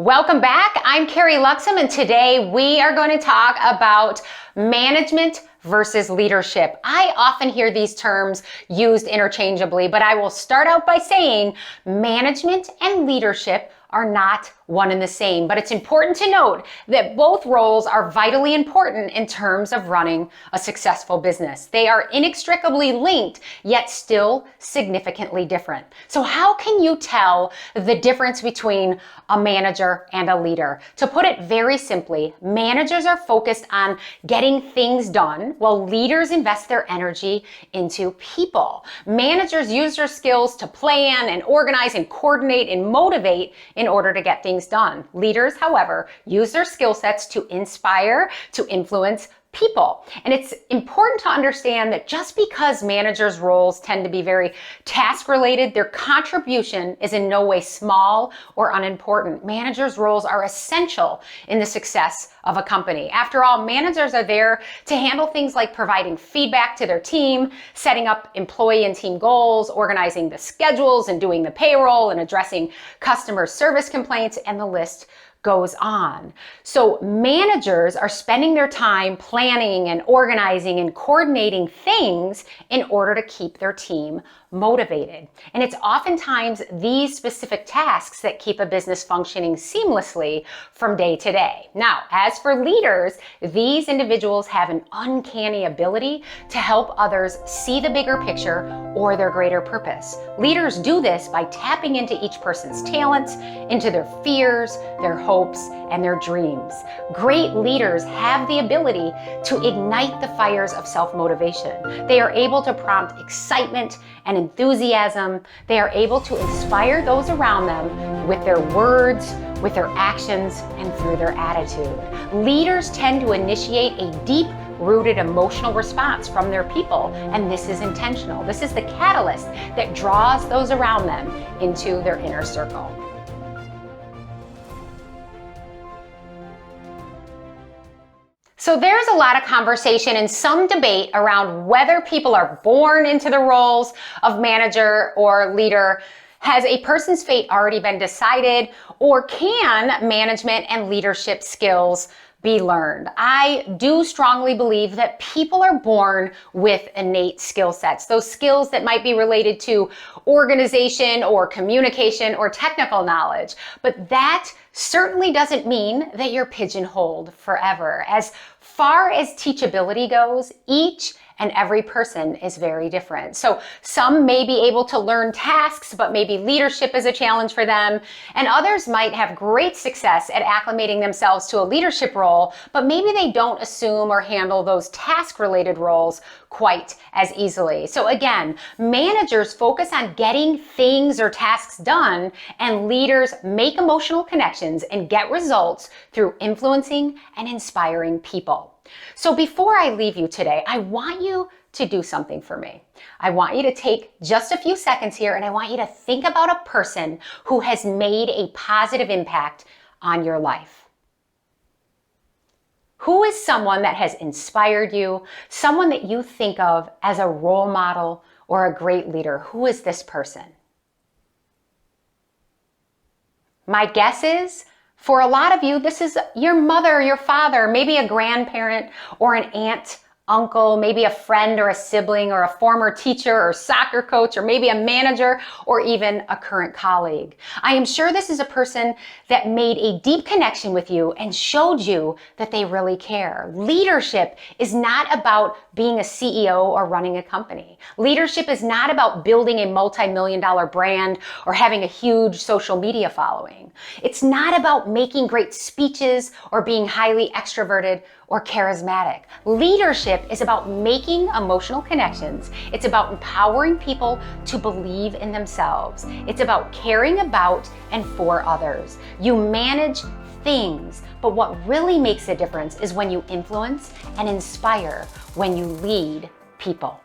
Welcome back. I'm Carrie Luxem, and today we are going to talk about management versus leadership. I often hear these terms used interchangeably, but I will start out by saying management and leadership are not one and the same. But it's important to note that both roles are vitally important in terms of running a successful business. They are inextricably linked, yet still significantly different. So how can you tell the difference between a manager and a leader? To put it very simply, managers are focused on getting things done, while leaders invest their energy into people. Managers use their skills to plan and organize and coordinate and motivate in order to get things done. Leaders, however, use their skill sets to inspire, to influence people. And it's important to understand that just because managers' roles tend to be very task-related, their contribution is in no way small or unimportant. Managers' roles are essential in the success of a company. After all, managers are there to handle things like providing feedback to their team, setting up employee and team goals, organizing the schedules and doing the payroll, and addressing customer service complaints, and the list goes on. So managers are spending their time planning and organizing and coordinating things in order to keep their team motivated. And it's oftentimes these specific tasks that keep a business functioning seamlessly from day to day. Now, as for leaders, these individuals have an uncanny ability to help others see the bigger picture or their greater purpose. Leaders do this by tapping into each person's talents, into their fears, their hopes, and their dreams. Great leaders have the ability to ignite the fires of self-motivation. They are able to prompt excitement and enthusiasm. They are able to inspire those around them with their words, with their actions, and through their attitude. Leaders tend to initiate a deep-rooted emotional response from their people, and this is intentional. This is the catalyst that draws those around them into their inner circle. So there's a lot of conversation and some debate around whether people are born into the roles of manager or leader. Has a person's fate already been decided, or can management and leadership skills be learned? I do strongly believe that people are born with innate skill sets, those skills that might be related to organization or communication or technical knowledge. But that certainly doesn't mean that you're pigeonholed forever. As far as teachability goes, each and every person is very different. So some may be able to learn tasks, but maybe leadership is a challenge for them. And others might have great success at acclimating themselves to a leadership role, but maybe they don't assume or handle those task-related roles quite as easily. So again, managers focus on getting things or tasks done, and leaders make emotional connections and get results through influencing and inspiring people. So before I leave you today, I want you to do something for me. I want you to take just a few seconds here, and I want you to think about a person who has made a positive impact on your life. Who is someone that has inspired you, someone that you think of as a role model or a great leader? Who is this person? My guess is, for a lot of you, this is your mother, your father, maybe a grandparent or an aunt, uncle, maybe a friend or a sibling or a former teacher or soccer coach, or maybe a manager or even a current colleague. I am sure this is a person that made a deep connection with you and showed you that they really care. Leadership is not about being a CEO or running a company. Leadership is not about building a multi-million-dollar brand or having a huge social media following. It's not about making great speeches or being highly extroverted or charismatic. Leadership is about making emotional connections. It's about empowering people to believe in themselves. It's about caring about and for others. You manage things, but what really makes a difference is when you influence and inspire, when you lead people.